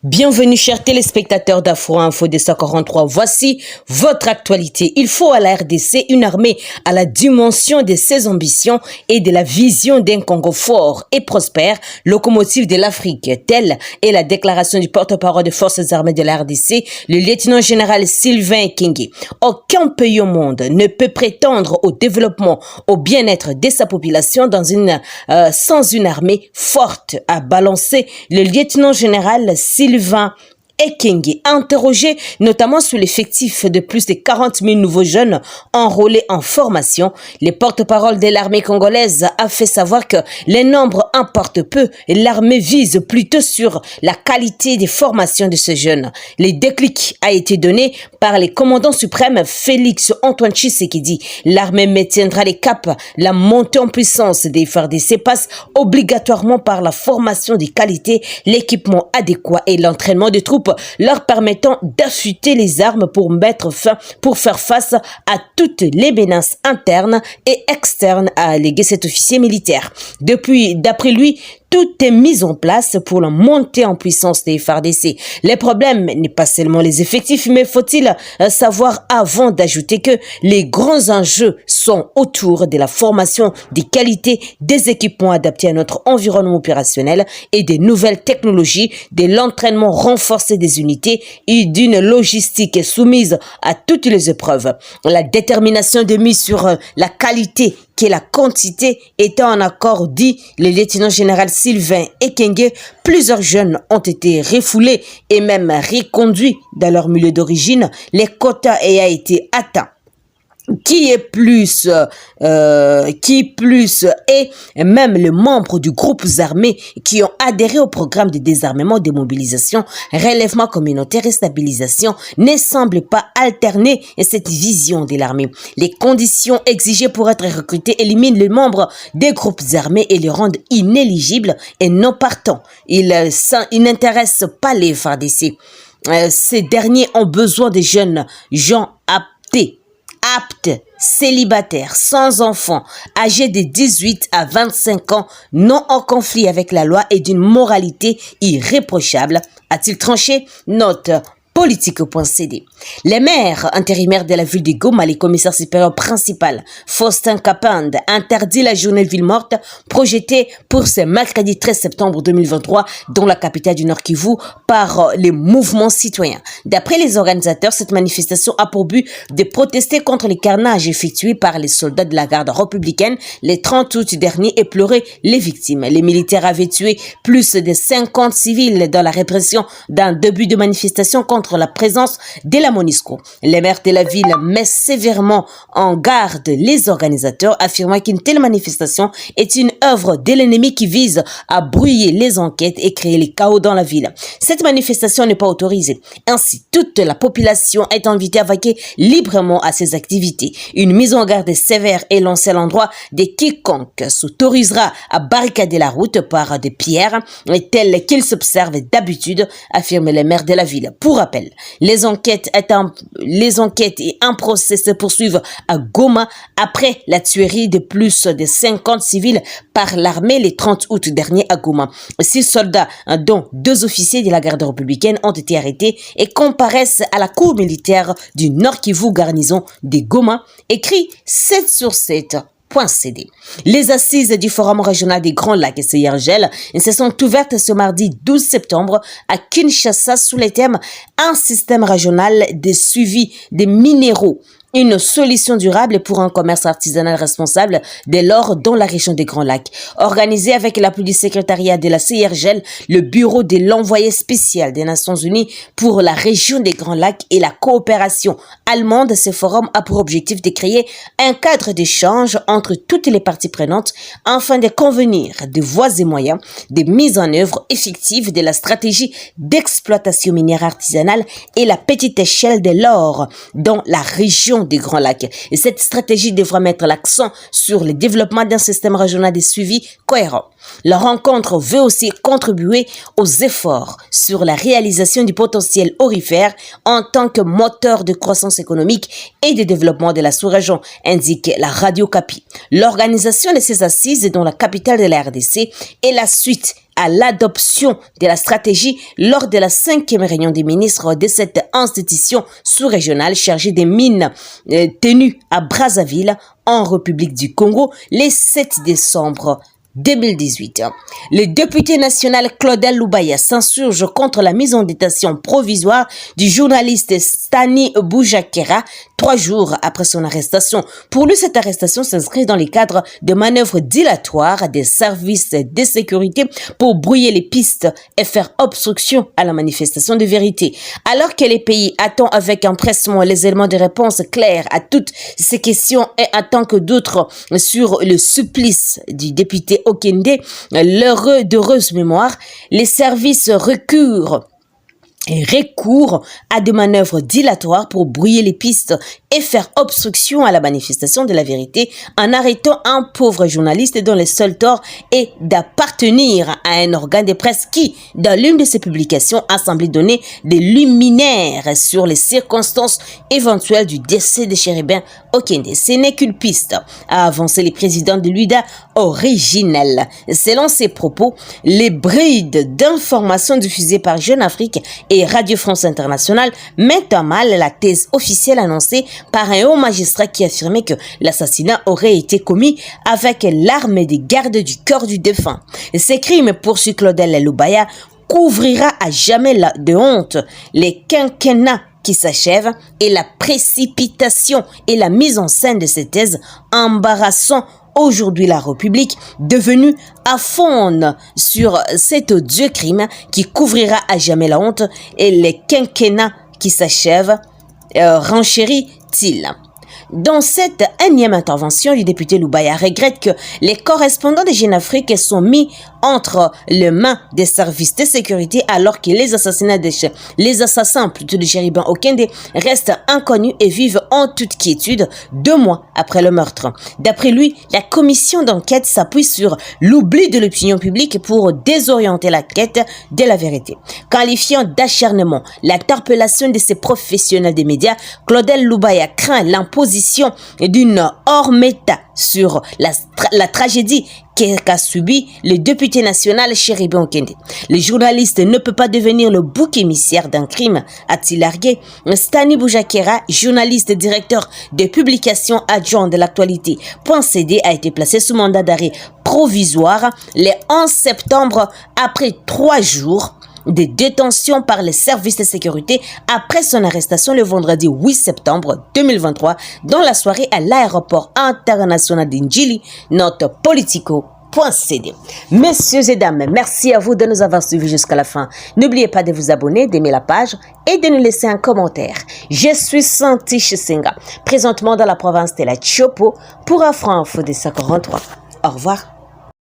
Bienvenue chers téléspectateurs d'Afro Info 243, voici votre actualité. Il faut à la RDC une armée à la dimension de ses ambitions et de la vision d'un Congo fort et prospère, locomotive de l'Afrique. Telle est la déclaration du porte-parole des forces armées de la RDC, le lieutenant-général Sylvain Ekenge. Aucun pays au monde ne peut prétendre au développement, au bien-être de sa population sans une armée forte, a balancé le lieutenant-général Sylvain Ekenge, interrogé notamment sur l'effectif de plus de 40 000 nouveaux jeunes enrôlés en formation. Le porte-parole de l'armée congolaise a fait savoir que les nombres importent peu et l'armée vise plutôt sur la qualité des formations de ces jeunes. Le déclic a été donné par les commandants suprêmes Félix Antoine Tshisekedi. L'armée maintiendra les caps. La montée en puissance des FARDC passe obligatoirement par la formation de qualité, l'équipement adéquat et l'entraînement de troupes leur permettant d'affûter les armes pour faire face à toutes les menaces internes et externes, a allégué cet officier militaire. D'après lui, tout est mis en place pour la montée en puissance des FARDC. Les problèmes n'est pas seulement les effectifs, mais faut-il savoir avant d'ajouter que les grands enjeux sont autour de la formation, des qualités, des équipements adaptés à notre environnement opérationnel et des nouvelles technologies, de l'entraînement renforcé des unités et d'une logistique soumise à toutes les épreuves. La détermination de mise sur la qualité que la quantité étant en accord, dit le lieutenant-général Sylvain Ekenge. Plusieurs jeunes ont été refoulés et même reconduits dans leur milieu d'origine. Les quotas ayant été atteints. Qui plus et même les membres du groupe armé qui ont adhéré au programme de désarmement, démobilisation, relèvement communautaire et stabilisation ne semblent pas alterner cette vision de l'armée. Les conditions exigées pour être recrutés éliminent les membres des groupes armés et les rendent inéligibles et non partants. Ils n'intéressent pas les FARDC. Ces derniers ont besoin de jeunes gens aptes, célibataires, sans enfants, âgés de 18 à 25 ans, non en conflit avec la loi et d'une moralité irréprochable, a-t-il tranché? Note politique.cd. Les maires intérimaires de la ville de Goma, les commissaires supérieurs principal, Faustin Kapande, interdit la journée ville morte projetée pour ce mercredi 13 septembre 2023 dans la capitale du Nord Kivu par les mouvements citoyens. D'après les organisateurs, cette manifestation a pour but de protester contre les carnages effectués par les soldats de la garde républicaine le 30 août dernier et pleurer les victimes. Les militaires avaient tué plus de 50 civils dans la répression d'un début de manifestation contre la présence de la MONUSCO. Les maires de la ville mettent sévèrement en garde les organisateurs, affirmant qu'une telle manifestation est une œuvre de l'ennemi qui vise à brouiller les enquêtes et créer les chaos dans la ville. Cette manifestation n'est pas autorisée. Ainsi, toute la population est invitée à vaquer librement à ces activités. Une mise en garde sévère est lancée à l'endroit de quiconque s'autorisera à barricader la route par des pierres telles qu'ils s'observent d'habitude, affirment les maires de la ville. Pour rappel, les enquêtes et un procès se poursuivent à Goma après la tuerie de plus de 50 civils par l'armée le 30 août dernier à Goma. 6 soldats, dont 2 officiers de la garde républicaine, ont été arrêtés et comparaissent à la cour militaire du Nord Kivu garnison de Goma, écrit 7 sur 7. Les assises du Forum régional des Grands Lacs CIRGL se sont ouvertes ce mardi 12 septembre à Kinshasa sous le thème « Un système régional de suivi des minéraux ». Une solution durable pour un commerce artisanal responsable dès lors dans la région des Grands Lacs. Organisé avec l'appui du secrétariat de la CIRGL, le bureau de l'envoyé spécial des Nations Unies pour la région des Grands Lacs et la coopération allemande, ce forum a pour objectif de créer un cadre d'échange entre toutes les parties prenantes afin de convenir des voies et moyens de mise en œuvre effective de la stratégie d'exploitation minière artisanale et la petite échelle de l'or dans la région des Grands Lacs. Et cette stratégie devra mettre l'accent sur le développement d'un système régional de suivi cohérent. La rencontre veut aussi contribuer aux efforts sur la réalisation du potentiel aurifère en tant que moteur de croissance économique et de développement de la sous-région, indique la Radio Capi. L'organisation de ces assises dans la capitale de la RDC est la suite à l'adoption de la stratégie lors de la 5e réunion des ministres de cette institution sous-régionale chargée des mines tenue à Brazzaville, en République du Congo, le 7 décembre 2018. Le député national Claudel Loubaya s'insurge contre la mise en détention provisoire du journaliste Stani Boujakera 3 jours après son arrestation. Pour lui, cette arrestation s'inscrit dans le cadre de manœuvres dilatoires des services de sécurité pour brouiller les pistes et faire obstruction à la manifestation de vérité. Alors que les pays attendent avec empressement les éléments de réponse clairs à toutes ces questions et attendent que d'autres sur le supplice du député Okende, l'heureux d'heureuse mémoire, les services recourent à des manœuvres dilatoires pour brouiller les pistes et faire obstruction à la manifestation de la vérité en arrêtant un pauvre journaliste dont le seul tort est d'appartenir à un organe de presse qui, dans l'une de ses publications, a semblé donner des luminaires sur les circonstances éventuelles du décès de Chérubin Okende. Ce n'est qu'une piste, a avancé le président de l'UDA originel. Selon ses propos, les brides d'informations diffusées par Jeune Afrique et Radio France Internationale mettent à mal la thèse officielle annoncée par un haut magistrat qui affirmait que l'assassinat aurait été commis avec l'arme de garde du corps du défunt. Ces crimes, poursuit Claudel Loubaya, couvrira à jamais de honte les quinquennats qui s'achèvent et la précipitation et la mise en scène de ces thèses embarrassant aujourd'hui la République, devenue à fond sur cet odieux crime qui couvrira à jamais la honte et les quinquennats qui s'achèvent, renchérit-il. Dans cette énième intervention, le député Loubaya regrette que les correspondants de Jeune Afrique sont mis entre les mains des services de sécurité alors que les assassins plutôt de Chérubin Okende restent inconnus et vivent en toute quiétude 2 mois après le meurtre. D'après lui, la commission d'enquête s'appuie sur l'oubli de l'opinion publique pour désorienter la quête de la vérité. Qualifiant d'acharnement l'interpellation de ces professionnels des médias, Claudel Loubaya craint l'imposition d'une hors-méta sur la tragédie qu'a subi le député national Chérubin Okende. Le journaliste ne peut pas devenir le bouc émissaire d'un crime, a-t-il argué. Stani Boujakera, journaliste directeur de publication adjoint de l'actualité .cd, a été placé sous mandat d'arrêt provisoire le 11 septembre après 3 jours de détention par les services de sécurité après son arrestation le vendredi 8 septembre 2023 dans la soirée à l'aéroport international d'Indjili, notre politico.cd. Messieurs et dames, merci à vous de nous avoir suivis jusqu'à la fin. N'oubliez pas de vous abonner, d'aimer la page et de nous laisser un commentaire. Je suis Santi Chisenga, présentement dans la province de la Chopo pour Afro Info de 43. Au revoir.